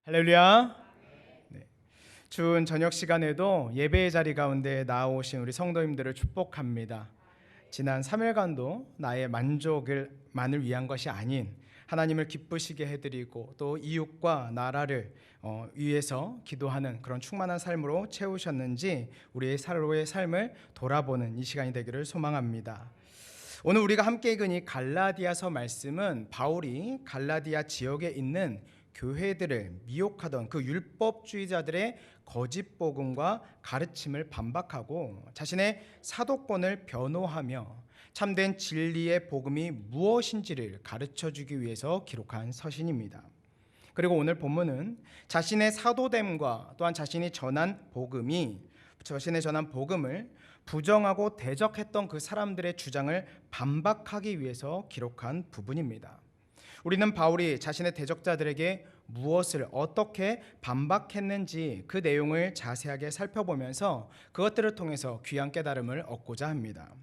할렐루야. 네. 추운 저녁 시간에도 예배의 자리 가운데 나오신 우리 성도님들을 축복합니다. 지난 3일간도 나의 만족을만을 위한 것이 아닌 하나님을 기쁘시게 해드리고 또 이웃과 나라를 위해서 기도하는 그런 충만한 삶으로 채우셨는지 우리의 서로의 삶을 돌아보는 이 시간이 되기를 소망합니다. 오늘 우리가 함께 읽은 이 갈라디아서 말씀은 바울이 갈라디아 지역에 있는 교회들을 미혹하던 그 율법주의자들의 거짓 복음과 가르침을 반박하고 자신의 사도권을 변호하며 참된 진리의 복음이 무엇인지를 가르쳐주기 위해서 기록한 서신입니다. 그리고 오늘 본문은 자신의 사도됨과 또한 자신이 전한 복음을 부정하고 대적했던 그 사람들의 주장을 반박하기 위해서 기록한 부분입니다. 우리는 바울이 자신의 대적자들에게 무엇을 어떻게 반박했는지 그 내용을 자세하게 살펴보면서 그것들을 통해서 귀한 깨달음을 얻고자 합니다.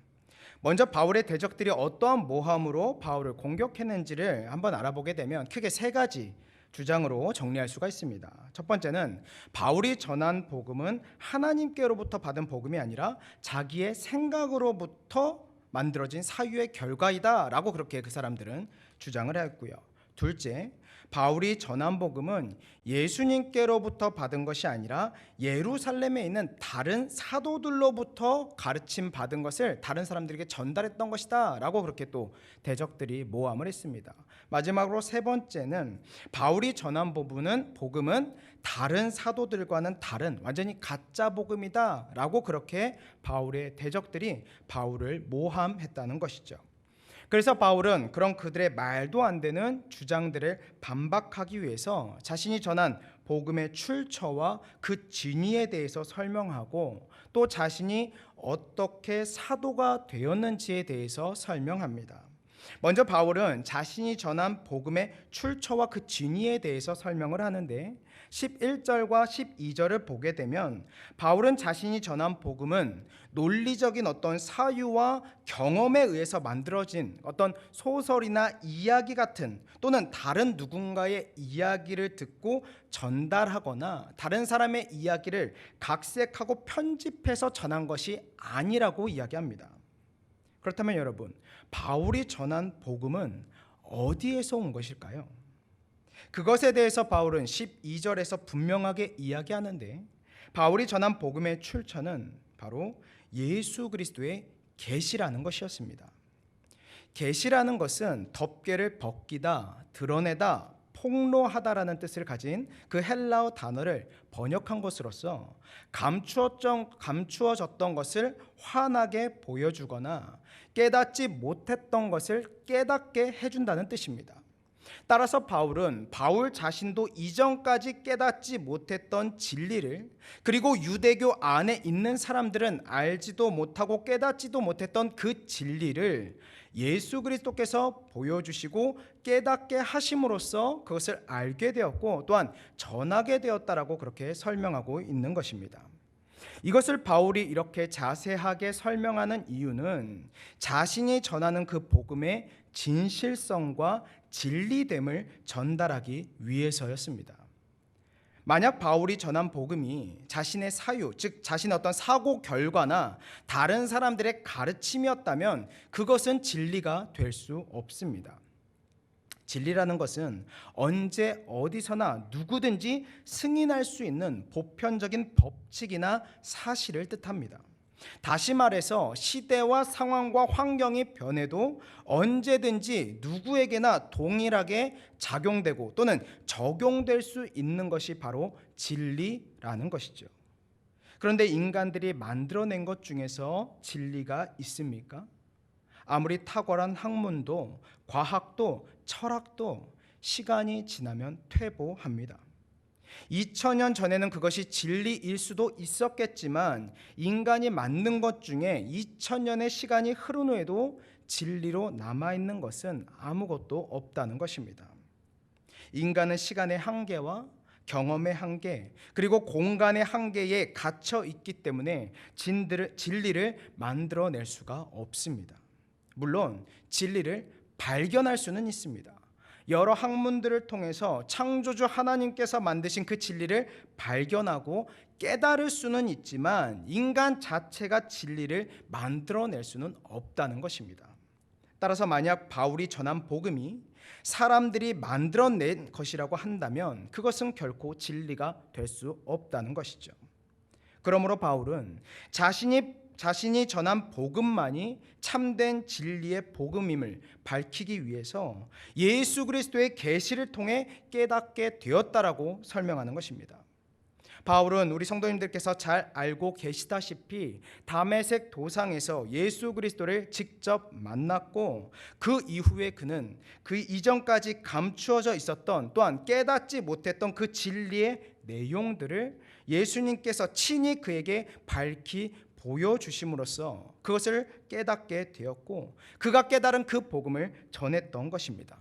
먼저 바울의 대적들이 어떠한 모함으로 바울을 공격했는지를 한번 알아보게 되면 크게 세 가지 주장으로 정리할 수가 있습니다. 첫 번째는 바울이 전한 복음은 하나님께로부터 받은 복음이 아니라 자기의 생각으로부터 만들어진 사유의 결과이다 라고 그렇게 그 사람들은 주장을 했고요. 둘째, 바울이 전한 복음은 예수님께로부터 받은 것이 아니라 예루살렘에 있는 다른 사도들로부터 가르침 받은 것을 다른 사람들에게 전달했던 것이다 라고 그렇게 또 대적들이 모함을 했습니다. 마지막으로 세 번째는 바울이 전한 복음은 다른 사도들과는 다른 완전히 가짜 복음이다 라고 그렇게 바울의 대적들이 바울을 모함했다는 것이죠. 그래서 바울은 그런 그들의 말도 안 되는 주장들을 반박하기 위해서 자신이 전한 복음의 출처와 그 진위에 대해서 설명하고 또 자신이 어떻게 사도가 되었는지에 대해서 설명합니다. 먼저 바울은 자신이 전한 복음의 출처와 그 진위에 대해서 설명을 하는데 11절과 12절을 보게 되면 바울은 자신이 전한 복음은 논리적인 어떤 사유와 경험에 의해서 만들어진 어떤 소설이나 이야기 같은 또는 다른 누군가의 이야기를 듣고 전달하거나 다른 사람의 이야기를 각색하고 편집해서 전한 것이 아니라고 이야기합니다. 그렇다면 여러분, 바울이 전한 복음은 어디에서 온 것일까요? 그것에 대해서 바울은 12절에서 분명하게 이야기하는데 바울이 전한 복음의 출처는 바로 예수 그리스도의 계시라는 것이었습니다. 계시라는 것은 덮개를 벗기다, 드러내다, 폭로하다라는 뜻을 가진 그 헬라어 단어를 번역한 것으로서 감추어졌던 것을 환하게 보여주거나 깨닫지 못했던 것을 깨닫게 해준다는 뜻입니다. 따라서 바울은 바울 자신도 이전까지 깨닫지 못했던 진리를 그리고 유대교 안에 있는 사람들은 알지도 못하고 깨닫지도 못했던 그 진리를 예수 그리스도께서 보여주시고 깨닫게 하심으로써 그것을 알게 되었고 또한 전하게 되었다라고 그렇게 설명하고 있는 것입니다. 이것을 바울이 이렇게 자세하게 설명하는 이유는 자신이 전하는 그 복음의 진실성과 진리됨을 전달하기 위해서였습니다. 만약 바울이 전한 복음이 자신의 사유, 즉 자신의 어떤 사고 결과나 다른 사람들의 가르침이었다면 그것은 진리가 될 수 없습니다. 진리라는 것은 언제 어디서나 누구든지 승인할 수 있는 보편적인 법칙이나 사실을 뜻합니다. 다시 말해서 시대와 상황과 환경이 변해도 언제든지 누구에게나 동일하게 작용되고 또는 적용될 수 있는 것이 바로 진리라는 것이죠. 그런데 인간들이 만들어낸 것 중에서 진리가 있습니까? 아무리 탁월한 학문도 과학도 철학도 시간이 지나면 퇴보합니다. 2000년 전에는 그것이 진리일 수도 있었겠지만 인간이 만든 것 중에 2000년의 시간이 흐른 후에도 진리로 남아있는 것은 아무것도 없다는 것입니다. 인간은 시간의 한계와 경험의 한계 그리고 공간의 한계에 갇혀 있기 때문에 진리를 만들어낼 수가 없습니다. 물론 진리를 발견할 수는 있습니다. 여러 학문들을 통해서 창조주 하나님께서 만드신 그 진리를 발견하고 깨달을 수는 있지만 인간 자체가 진리를 만들어낼 수는 없다는 것입니다. 따라서 만약 바울이 전한 복음이 사람들이 만들어낸 것이라고 한다면 그것은 결코 진리가 될 수 없다는 것이죠. 그러므로 바울은 자신이 전한 복음만이 참된 진리의 복음임을 밝히기 위해서 예수 그리스도의 계시를 통해 깨닫게 되었다라고 설명하는 것입니다. 바울은 우리 성도님들께서 잘 알고 계시다시피 다메섹 도상에서 예수 그리스도를 직접 만났고 그 이후에 그는 그 이전까지 감추어져 있었던 또한 깨닫지 못했던 그 진리의 내용들을 예수님께서 친히 그에게 밝히 보여주심으로써 그것을 깨닫게 되었고 그가 깨달은 그 복음을 전했던 것입니다.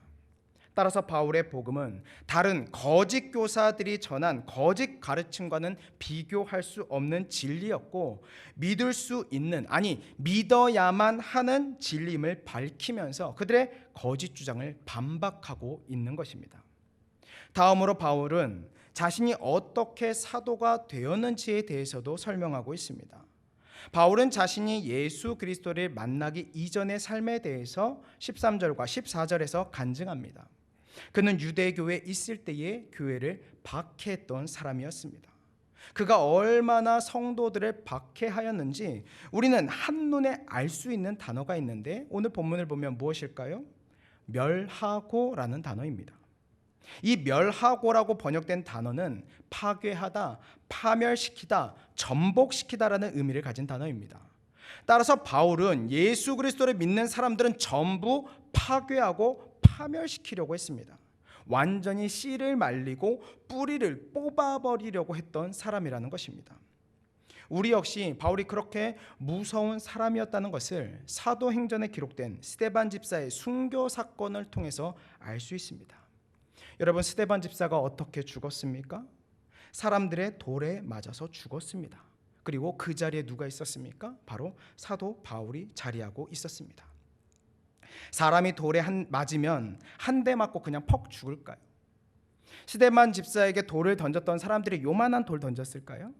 따라서 바울의 복음은 다른 거짓 교사들이 전한 거짓 가르침과는 비교할 수 없는 진리였고 믿을 수 있는, 아니 믿어야만 하는 진리임을 밝히면서 그들의 거짓 주장을 반박하고 있는 것입니다. 다음으로 바울은 자신이 어떻게 사도가 되었는지에 대해서도 설명하고 있습니다. 바울은 자신이 예수 그리스도를 만나기 이전의 삶에 대해서 13절과 14절에서 간증합니다. 그는 유대교에 있을 때의 교회를 박해했던 사람이었습니다. 그가 얼마나 성도들을 박해하였는지 우리는 한눈에 알 수 있는 단어가 있는데 오늘 본문을 보면 무엇일까요? 멸하고라는 단어입니다. 이 멸하고라고 번역된 단어는 파괴하다, 파멸시키다, 전복시키다라는 의미를 가진 단어입니다. 따라서 바울은 예수 그리스도를 믿는 사람들은 전부 파괴하고 파멸시키려고 했습니다. 완전히 씨를 말리고 뿌리를 뽑아버리려고 했던 사람이라는 것입니다. 우리 역시 바울이 그렇게 무서운 사람이었다는 것을 사도행전에 기록된 스데반 집사의 순교 사건을 통해서 알 수 있습니다. 여러분, 스데반 집사가 어떻게 죽었습니까? 사람들의 돌에 맞아서 죽었습니다. 그리고 그 자리에 누가 있었습니까? 바로 사도 바울이 자리하고 있었습니다. 사람이 돌에 맞으면 한 대 맞고 그냥 퍽 죽을까요? 스데반 집사에게 돌을 던졌던 사람들이 요만한 돌 던졌을까요?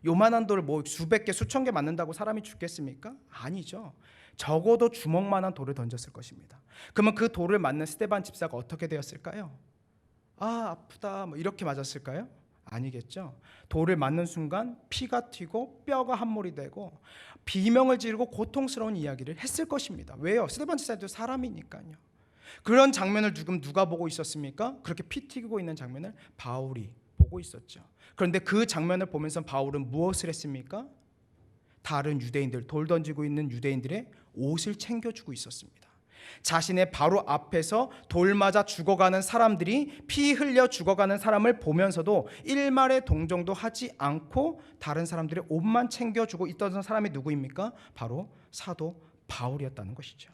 요만한 돌을 뭐 수백 개 수천 개 맞는다고 사람이 죽겠습니까? 아니죠. 적어도 주먹만한 돌을 던졌을 것입니다. 그러면 그 돌을 맞는 스데반 집사가 어떻게 되었을까요? 아프다 뭐 이렇게 맞았을까요? 아니겠죠. 돌을 맞는 순간 피가 튀고 뼈가 함몰이 되고 비명을 지르고 고통스러운 이야기를 했을 것입니다. 왜요? 스데반 집사도 사람이니까요. 그런 장면을 누가 보고 있었습니까? 그렇게 피 튀기고 있는 장면을 바울이 보고 있었죠. 그런데 그 장면을 보면서 바울은 무엇을 했습니까? 다른 유대인들, 돌 던지고 있는 유대인들의 옷을 챙겨주고 있었습니다. 자신의 바로 앞에서 돌 맞아 죽어가는 사람들이 피 흘려 죽어가는 사람을 보면서도 일말의 동정도 하지 않고 다른 사람들의 옷만 챙겨주고 있던 사람이 누구입니까? 바로 사도 바울이었다는 것이죠.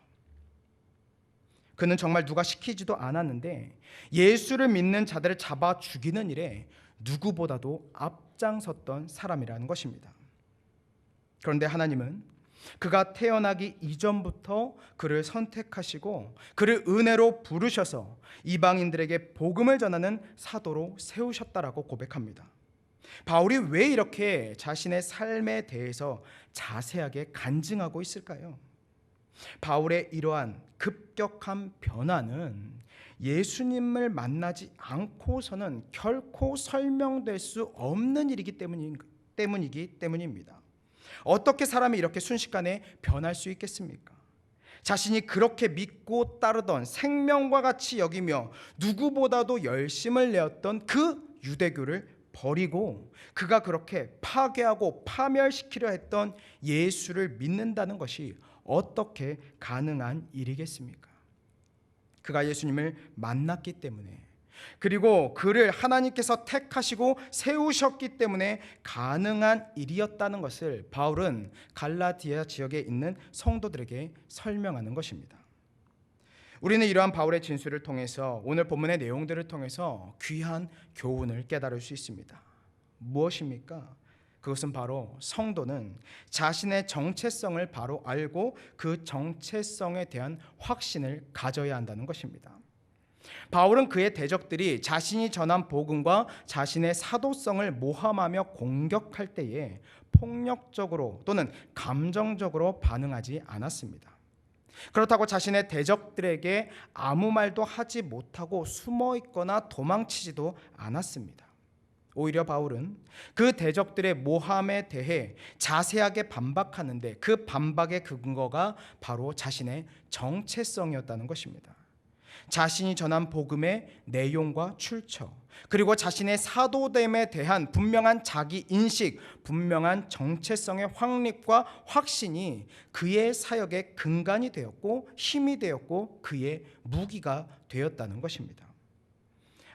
그는 정말 누가 시키지도 않았는데 예수를 믿는 자들을 잡아 죽이는 일에 누구보다도 앞장섰던 사람이라는 것입니다. 그런데 하나님은 그가 태어나기 이전부터 그를 선택하시고 그를 은혜로 부르셔서 이방인들에게 복음을 전하는 사도로 세우셨다라고 고백합니다. 바울이 왜 이렇게 자신의 삶에 대해서 자세하게 간증하고 있을까요? 바울의 이러한 급격한 변화는 예수님을 만나지 않고서는 결코 설명될 수 없는 일이기 때문입니다. 어떻게 사람이 이렇게 순식간에 변할 수 있겠습니까? 자신이 그렇게 믿고 따르던 생명과 같이 여기며 누구보다도 열심을 내었던 그 유대교를 버리고 그가 그렇게 파괴하고 파멸시키려 했던 예수를 믿는다는 것이 어떻게 가능한 일이겠습니까? 그가 예수님을 만났기 때문에, 그리고 그를 하나님께서 택하시고 세우셨기 때문에 가능한 일이었다는 것을 바울은 갈라디아 지역에 있는 성도들에게 설명하는 것입니다. 우리는 이러한 바울의 진술을 통해서 오늘 본문의 내용들을 통해서 귀한 교훈을 깨달을 수 있습니다. 무엇입니까? 그것은 바로 성도는 자신의 정체성을 바로 알고 그 정체성에 대한 확신을 가져야 한다는 것입니다. 바울은 그의 대적들이 자신이 전한 복음과 자신의 사도성을 모함하며 공격할 때에 폭력적으로 또는 감정적으로 반응하지 않았습니다. 그렇다고 자신의 대적들에게 아무 말도 하지 못하고 숨어 있거나 도망치지도 않았습니다. 오히려 바울은 그 대적들의 모함에 대해 자세하게 반박하는데 그 반박의 근거가 바로 자신의 정체성이었다는 것입니다. 자신이 전한 복음의 내용과 출처, 그리고 자신의 사도됨에 대한 분명한 자기 인식, 분명한 정체성의 확립과 확신이 그의 사역의 근간이 되었고 힘이 되었고 그의 무기가 되었다는 것입니다.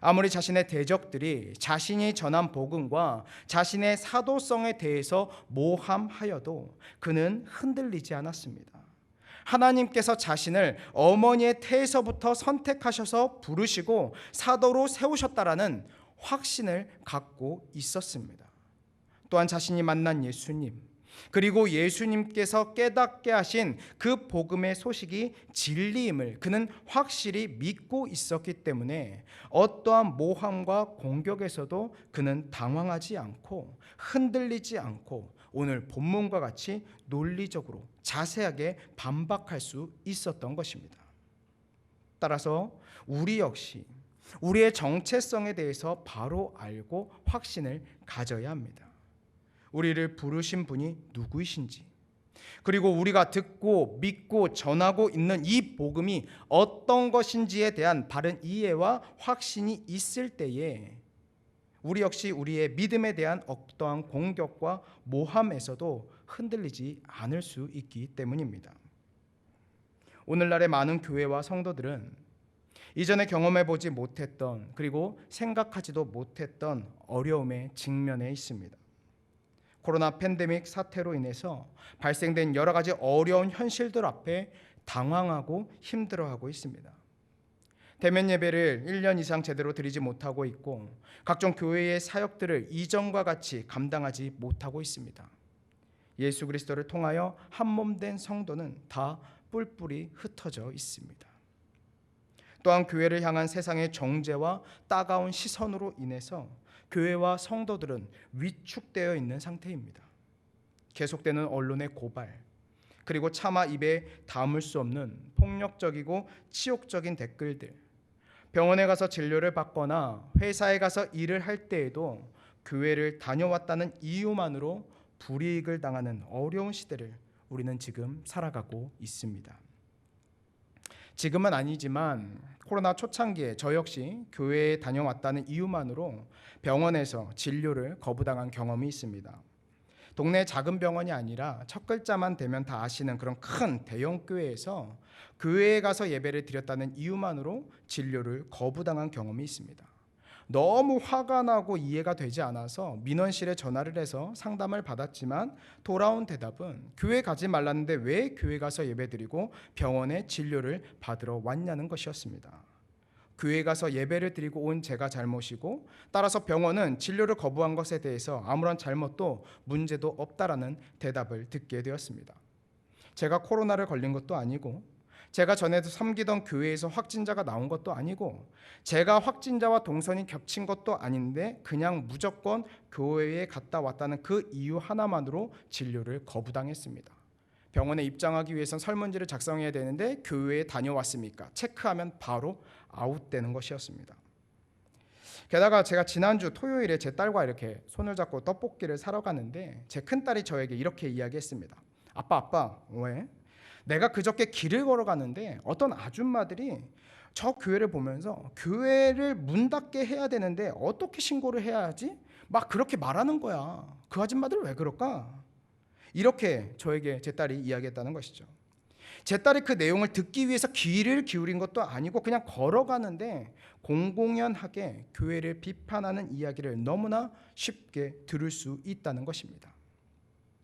아무리 자신의 대적들이 자신이 전한 복음과 자신의 사도성에 대해서 모함하여도 그는 흔들리지 않았습니다. 하나님께서 자신을 어머니의 태에서부터 선택하셔서 부르시고 사도로 세우셨다라는 확신을 갖고 있었습니다. 또한 자신이 만난 예수님, 그리고 예수님께서 깨닫게 하신 그 복음의 소식이 진리임을 그는 확실히 믿고 있었기 때문에 어떠한 모함과 공격에서도 그는 당황하지 않고 흔들리지 않고 오늘 본문과 같이 논리적으로 자세하게 반박할 수 있었던 것입니다. 따라서 우리 역시 우리의 정체성에 대해서 바로 알고 확신을 가져야 합니다. 우리를 부르신 분이 누구이신지, 그리고 우리가 듣고 믿고 전하고 있는 이 복음이 어떤 것인지에 대한 바른 이해와 확신이 있을 때에 우리 역시 우리의 믿음에 대한 어떠한 공격과 모함에서도 흔들리지 않을 수 있기 때문입니다. 오늘날의 많은 교회와 성도들은 이전에 경험해보지 못했던 그리고 생각하지도 못했던 어려움에 직면해 있습니다. 코로나 팬데믹 사태로 인해서 발생된 여러 가지 어려운 현실들 앞에 당황하고 힘들어하고 있습니다. 대면 예배를 1년 이상 제대로 드리지 못하고 있고 각종 교회의 사역들을 이전과 같이 감당하지 못하고 있습니다. 예수 그리스도를 통하여 한 몸 된 성도는 다 뿔뿔이 흩어져 있습니다. 또한 교회를 향한 세상의 정죄와 따가운 시선으로 인해서 교회와 성도들은 위축되어 있는 상태입니다. 계속되는 언론의 고발, 그리고 차마 입에 담을 수 없는 폭력적이고 치욕적인 댓글들, 병원에 가서 진료를 받거나 회사에 가서 일을 할 때에도 교회를 다녀왔다는 이유만으로 불이익을 당하는 어려운 시대를 우리는 지금 살아가고 있습니다. 지금은 아니지만 코로나 초창기에 저 역시 교회에 다녀왔다는 이유만으로 병원에서 진료를 거부당한 경험이 있습니다. 동네 작은 병원이 아니라 첫 글자만 대면 다 아시는 그런 큰 대형 교회에서 교회에 가서 예배를 드렸다는 이유만으로 진료를 거부당한 경험이 있습니다. 너무 화가 나고 이해가 되지 않아서 민원실에 전화를 해서 상담을 받았지만 돌아온 대답은 교회 가지 말랐는데 왜 교회 가서 예배드리고 병원에 진료를 받으러 왔냐는 것이었습니다. 교회 가서 예배를 드리고 온 제가 잘못이고 따라서 병원은 진료를 거부한 것에 대해서 아무런 잘못도 문제도 없다라는 대답을 듣게 되었습니다. 제가 코로나를 걸린 것도 아니고 제가 전에도 섬기던 교회에서 확진자가 나온 것도 아니고 제가 확진자와 동선이 겹친 것도 아닌데 그냥 무조건 교회에 갔다 왔다는 그 이유 하나만으로 진료를 거부당했습니다. 병원에 입장하기 위해선 설문지를 작성해야 되는데 교회에 다녀왔습니까? 체크하면 바로 아웃되는 것이었습니다. 게다가 제가 지난주 토요일에 제 딸과 이렇게 손을 잡고 떡볶이를 사러 갔는데 제 큰딸이 저에게 이렇게 이야기했습니다. 아빠 왜? 내가 그저께 길을 걸어가는데 어떤 아줌마들이 저 교회를 보면서 교회를 문 닫게 해야 되는데 어떻게 신고를 해야 하지? 막 그렇게 말하는 거야. 그 아줌마들 왜 그럴까? 이렇게 저에게 제 딸이 이야기했다는 것이죠. 제 딸이 그 내용을 듣기 위해서 귀를 기울인 것도 아니고 그냥 걸어가는데 공공연하게 교회를 비판하는 이야기를 너무나 쉽게 들을 수 있다는 것입니다.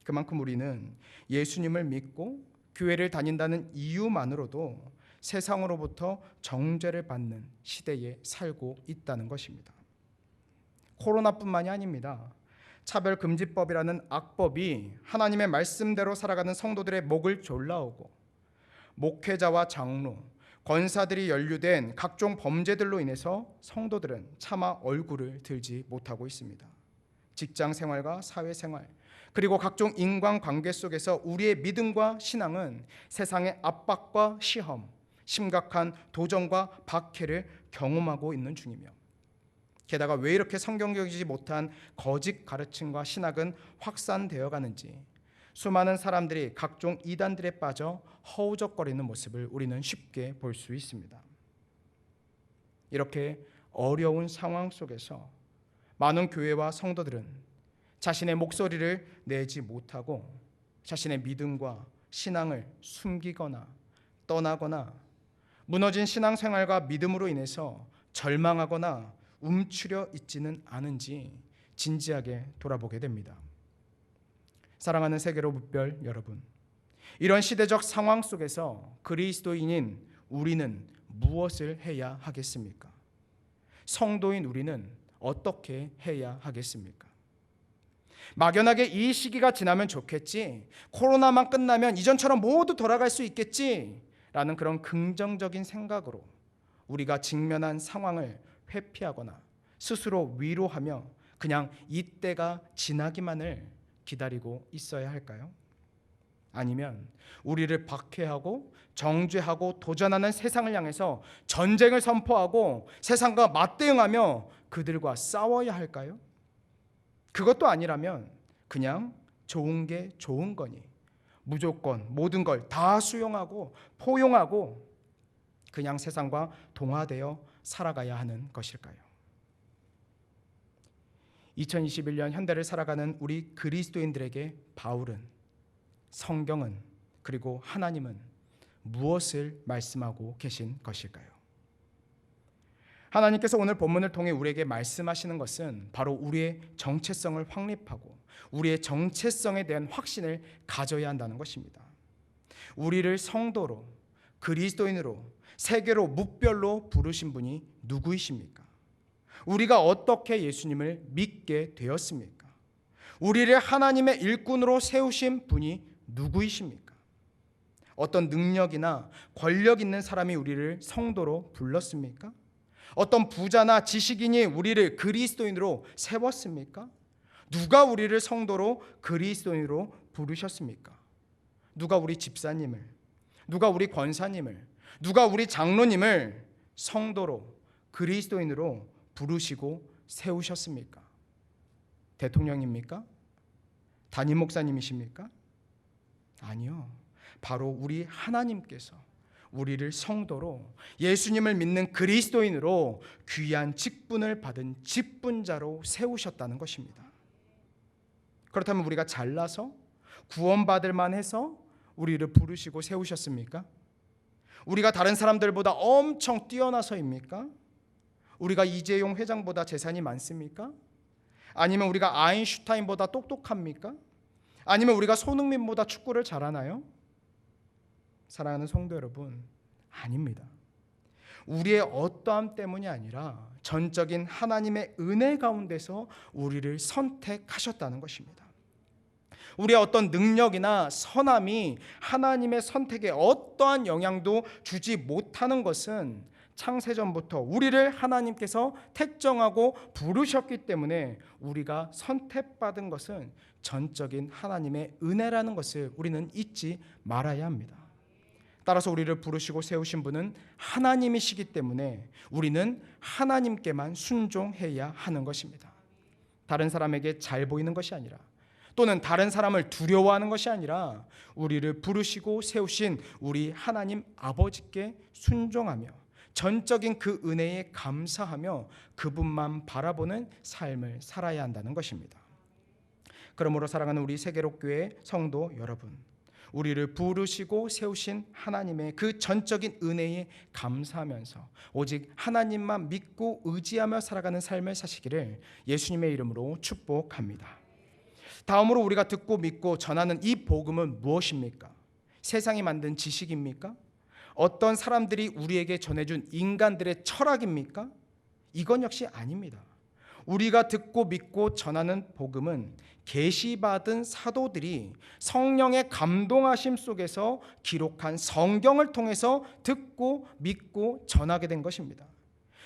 그만큼 우리는 예수님을 믿고 교회를 다닌다는 이유만으로도 세상으로부터 정죄를 받는 시대에 살고 있다는 것입니다. 코로나뿐만이 아닙니다. 차별금지법이라는 악법이 하나님의 말씀대로 살아가는 성도들의 목을 졸라오고 목회자와 장로, 권사들이 연루된 각종 범죄들로 인해서 성도들은 차마 얼굴을 들지 못하고 있습니다. 직장 생활과 사회 생활, 그리고 각종 인간관계 속에서 우리의 믿음과 신앙은 세상의 압박과 시험, 심각한 도전과 박해를 경험하고 있는 중이며, 게다가 왜 이렇게 성경적이지 못한 거짓 가르침과 신학은 확산되어 가는지 수많은 사람들이 각종 이단들에 빠져 허우적거리는 모습을 우리는 쉽게 볼 수 있습니다. 이렇게 어려운 상황 속에서 많은 교회와 성도들은 자신의 목소리를 내지 못하고 자신의 믿음과 신앙을 숨기거나 떠나거나 무너진 신앙생활과 믿음으로 인해서 절망하거나 움츠려 있지는 않은지 진지하게 돌아보게 됩니다. 사랑하는 세계로 묻별 여러분, 이런 시대적 상황 속에서 그리스도인인 우리는 무엇을 해야 하겠습니까? 성도인 우리는 어떻게 해야 하겠습니까? 막연하게 이 시기가 지나면 좋겠지, 코로나만 끝나면 이전처럼 모두 돌아갈 수 있겠지 라는 그런 긍정적인 생각으로 우리가 직면한 상황을 회피하거나 스스로 위로하며 그냥 이때가 지나기만을 기다리고 있어야 할까요? 아니면 우리를 박해하고 정죄하고 도전하는 세상을 향해서 전쟁을 선포하고 세상과 맞대응하며 그들과 싸워야 할까요? 그것도 아니라면 그냥 좋은 게 좋은 거니 무조건 모든 걸 다 수용하고 포용하고 그냥 세상과 동화되어 살아가야 하는 것일까요? 2021년 현대를 살아가는 우리 그리스도인들에게 바울은, 성경은, 그리고 하나님은 무엇을 말씀하고 계신 것일까요? 하나님께서 오늘 본문을 통해 우리에게 말씀하시는 것은 바로 우리의 정체성을 확립하고 우리의 정체성에 대한 확신을 가져야 한다는 것입니다. 우리를 성도로, 그리스도인으로, 세계로, 무별로 부르신 분이 누구이십니까? 우리가 어떻게 예수님을 믿게 되었습니까? 우리를 하나님의 일꾼으로 세우신 분이 누구이십니까? 어떤 능력이나 권력 있는 사람이 우리를 성도로 불렀습니까? 어떤 부자나 지식인이 우리를 그리스도인으로 세웠습니까? 누가 우리를 성도로 그리스도인으로 부르셨습니까? 누가 우리 집사님을, 누가 우리 권사님을, 누가 우리 장로님을 성도로 그리스도인으로 부르시고 세우셨습니까? 대통령입니까? 담임 목사님이십니까? 아니요. 바로 우리 하나님께서 우리를 성도로, 예수님을 믿는 그리스도인으로 귀한 직분을 받은 직분자로 세우셨다는 것입니다. 그렇다면 우리가 잘나서 구원받을 만해서 우리를 부르시고 세우셨습니까? 우리가 다른 사람들보다 엄청 뛰어나서입니까? 우리가 이재용 회장보다 재산이 많습니까? 아니면 우리가 아인슈타인보다 똑똑합니까? 아니면 우리가 손흥민보다 축구를 잘하나요? 사랑하는 성도 여러분, 아닙니다. 우리의 어떠함 때문이 아니라 전적인 하나님의 은혜 가운데서 우리를 선택하셨다는 것입니다. 우리의 어떤 능력이나 선함이 하나님의 선택에 어떠한 영향도 주지 못하는 것은 창세전부터 우리를 하나님께서 택정하고 부르셨기 때문에 우리가 선택받은 것은 전적인 하나님의 은혜라는 것을 우리는 잊지 말아야 합니다. 따라서 우리를 부르시고 세우신 분은 하나님이시기 때문에 우리는 하나님께만 순종해야 하는 것입니다. 다른 사람에게 잘 보이는 것이 아니라, 또는 다른 사람을 두려워하는 것이 아니라 우리를 부르시고 세우신 우리 하나님 아버지께 순종하며 전적인 그 은혜에 감사하며 그분만 바라보는 삶을 살아야 한다는 것입니다. 그러므로 사랑하는 우리 세계로교회 성도 여러분, 우리를 부르시고 세우신 하나님의 그 전적인 은혜에 감사하면서 오직 하나님만 믿고 의지하며 살아가는 삶을 사시기를 예수님의 이름으로 축복합니다. 다음으로 우리가 듣고 믿고 전하는 이 복음은 무엇입니까? 세상이 만든 지식입니까? 어떤 사람들이 우리에게 전해준 인간들의 철학입니까? 이건 역시 아닙니다. 우리가 듣고 믿고 전하는 복음은 계시받은 사도들이 성령의 감동하심 속에서 기록한 성경을 통해서 듣고 믿고 전하게 된 것입니다.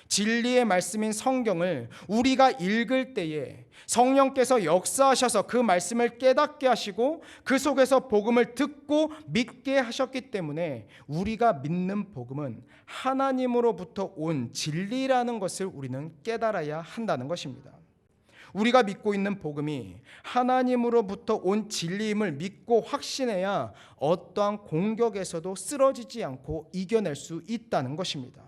진리의 말씀인 성경을 우리가 읽을 때에 성령께서 역사하셔서 그 말씀을 깨닫게 하시고 그 속에서 복음을 듣고 믿게 하셨기 때문에 우리가 믿는 복음은 하나님으로부터 온 진리라는 것을 우리는 깨달아야 한다는 것입니다. 우리가 믿고 있는 복음이 하나님으로부터 온 진리임을 믿고 확신해야 어떠한 공격에서도 쓰러지지 않고 이겨낼 수 있다는 것입니다.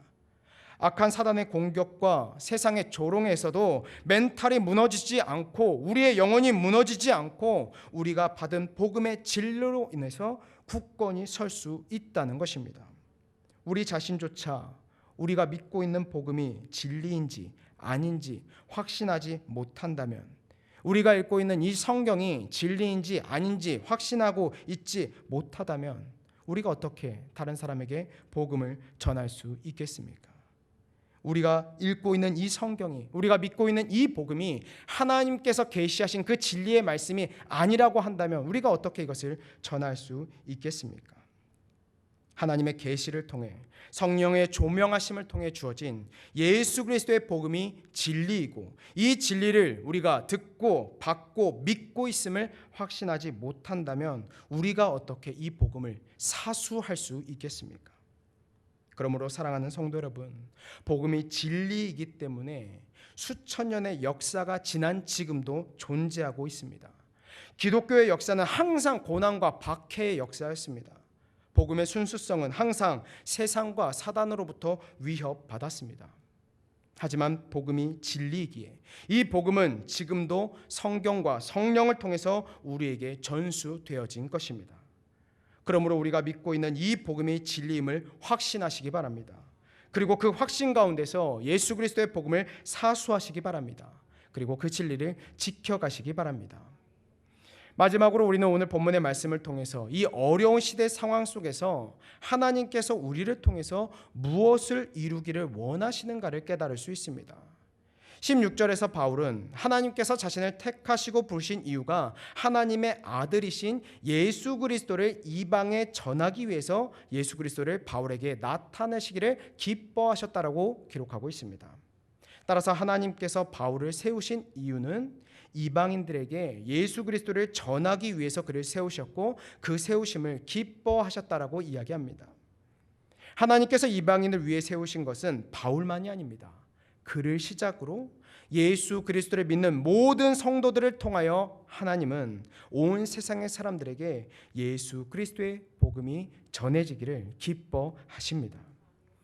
악한 사단의 공격과 세상의 조롱에서도 멘탈이 무너지지 않고 우리의 영혼이 무너지지 않고 우리가 받은 복음의 진리로 인해서 굳건히 설 수 있다는 것입니다. 우리 자신조차 우리가 믿고 있는 복음이 진리인지 아닌지 확신하지 못한다면, 우리가 읽고 있는 이 성경이 진리인지 아닌지 확신하고 있지 못하다면 우리가 어떻게 다른 사람에게 복음을 전할 수 있겠습니까? 우리가 읽고 있는 이 성경이, 우리가 믿고 있는 이 복음이 하나님께서 계시하신 그 진리의 말씀이 아니라고 한다면 우리가 어떻게 이것을 전할 수 있겠습니까? 하나님의 계시를 통해 성령의 조명하심을 통해 주어진 예수 그리스도의 복음이 진리이고 이 진리를 우리가 듣고 받고 믿고 있음을 확신하지 못한다면 우리가 어떻게 이 복음을 사수할 수 있겠습니까? 그러므로 사랑하는 성도 여러분, 복음이 진리이기 때문에 수천 년의 역사가 지난 지금도 존재하고 있습니다. 기독교의 역사는 항상 고난과 박해의 역사였습니다. 복음의 순수성은 항상 세상과 사단으로부터 위협받았습니다. 하지만 복음이 진리이기에 이 복음은 지금도 성경과 성령을 통해서 우리에게 전수되어진 것입니다. 그러므로 우리가 믿고 있는 이 복음이 진리임을 확신하시기 바랍니다. 그리고 그 확신 가운데서 예수 그리스도의 복음을 사수하시기 바랍니다. 그리고 그 진리를 지켜가시기 바랍니다. 마지막으로 우리는 오늘 본문의 말씀을 통해서 이 어려운 시대 상황 속에서 하나님께서 우리를 통해서 무엇을 이루기를 원하시는가를 깨달을 수 있습니다. 16절에서 바울은 하나님께서 자신을 택하시고 부르신 이유가 하나님의 아들이신 예수 그리스도를 이방에 전하기 위해서 예수 그리스도를 바울에게 나타내시기를 기뻐하셨다라고 기록하고 있습니다. 따라서 하나님께서 바울을 세우신 이유는 이방인들에게 예수 그리스도를 전하기 위해서 그를 세우셨고 그 세우심을 기뻐하셨다라고 이야기합니다. 하나님께서 이방인을 위해 세우신 것은 바울만이 아닙니다. 그를 시작으로 예수 그리스도를 믿는 모든 성도들을 통하여 하나님은 온 세상의 사람들에게 예수 그리스도의 복음이 전해지기를 기뻐하십니다.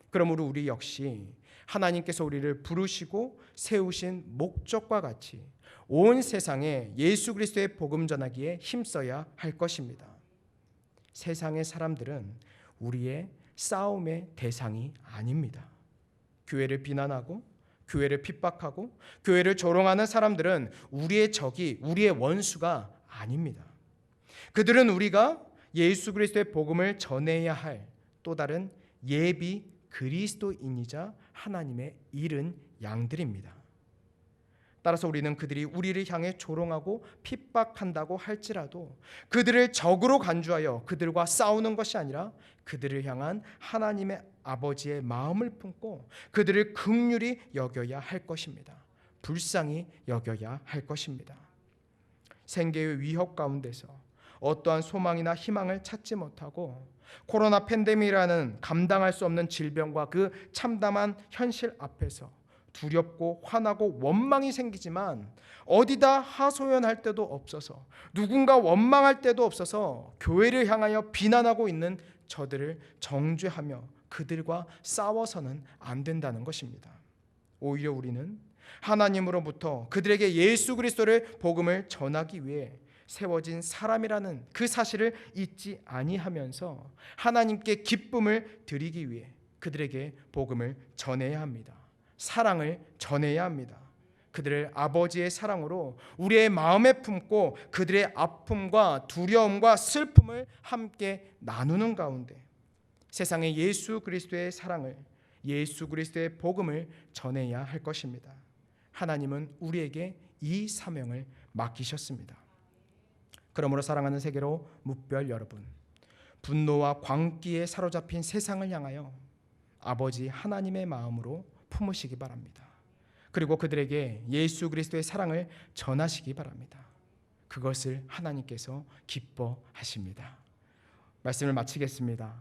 그러므로 우리 역시 하나님께서 우리를 부르시고 세우신 목적과 같이 온 세상에 예수 그리스도의 복음 전하기에 힘써야 할 것입니다. 세상의 사람들은 우리의 싸움의 대상이 아닙니다. 교회를 비난하고 교회를 핍박하고 교회를 조롱하는 사람들은 우리의 적이, 우리의 원수가 아닙니다. 그들은 우리가 예수 그리스도의 복음을 전해야 할 또 다른 예비 그리스도인이자 하나님의 잃은 양들입니다. 따라서 우리는 그들이 우리를 향해 조롱하고 핍박한다고 할지라도 그들을 적으로 간주하여 그들과 싸우는 것이 아니라 그들을 향한 하나님의 아버지의 마음을 품고 그들을 긍휼히 여겨야 할 것입니다. 불쌍히 여겨야 할 것입니다. 생계의 위협 가운데서 어떠한 소망이나 희망을 찾지 못하고 코로나 팬데믹이라는 감당할 수 없는 질병과 그 참담한 현실 앞에서 두렵고 화나고 원망이 생기지만 어디다 하소연할 데도 없어서 누군가 원망할 데도 없어서 교회를 향하여 비난하고 있는 저들을 정죄하며 그들과 싸워서는 안 된다는 것입니다. 오히려 우리는 하나님으로부터 그들에게 예수 그리스도를 복음을 전하기 위해 세워진 사람이라는 그 사실을 잊지 아니하면서 하나님께 기쁨을 드리기 위해 그들에게 복음을 전해야 합니다. 사랑을 전해야 합니다. 그들을 아버지의 사랑으로 우리의 마음에 품고 그들의 아픔과 두려움과 슬픔을 함께 나누는 가운데 세상에 예수 그리스도의 사랑을, 예수 그리스도의 복음을 전해야 할 것입니다. 하나님은 우리에게 이 사명을 맡기셨습니다. 그러므로 사랑하는 세계로 무별 여러분, 분노와 광기에 사로잡힌 세상을 향하여 아버지 하나님의 마음으로 품으시기 바랍니다. 그리고 그들에게 예수 그리스도의 사랑을 전하시기 바랍니다. 그것을 하나님께서 기뻐하십니다. 말씀을 마치겠습니다.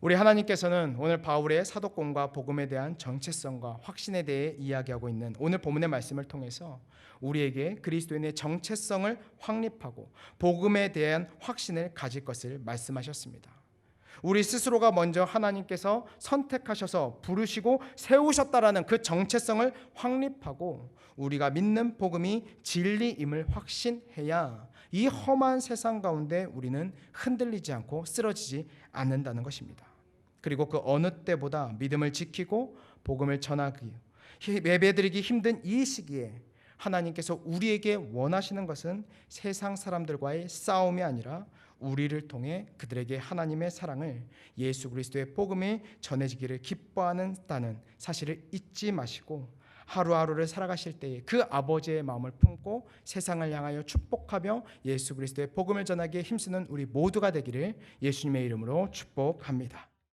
우리 하나님께서는 오늘 바울의 사도권과 복음에 대한 정체성과 확신에 대해 이야기하고 있는 오늘 본문의 말씀을 통해서 우리에게 그리스도인의 정체성을 확립하고 복음에 대한 확신을 가질 것을 말씀하셨습니다. 우리 스스로가 먼저 하나님께서 선택하셔서 부르시고 세우셨다라는 그 정체성을 확립하고 우리가 믿는 복음이 진리임을 확신해야 이 험한 세상 가운데 우리는 흔들리지 않고 쓰러지지 않는다는 것입니다. 그리고 그 어느 때보다 믿음을 지키고 복음을 전하기, 예배드리기 힘든 이 시기에 하나님께서 우리에게 원하시는 것은 세상 사람들과의 싸움이 아니라 우리를 통해 그들에게 하나님의 사랑을, 예수 그리스도의 복음이 전해지기를 기뻐하는다는 사실을 잊지 마시고 하루하루를 살아가실 때에 그 아버지의 마음을 품고 세상을 향하여 축복하며 예수 그리스도의 복음을 전하기에 힘쓰는 우리 모두가 되기를 예수님의 이름으로 축복합니다.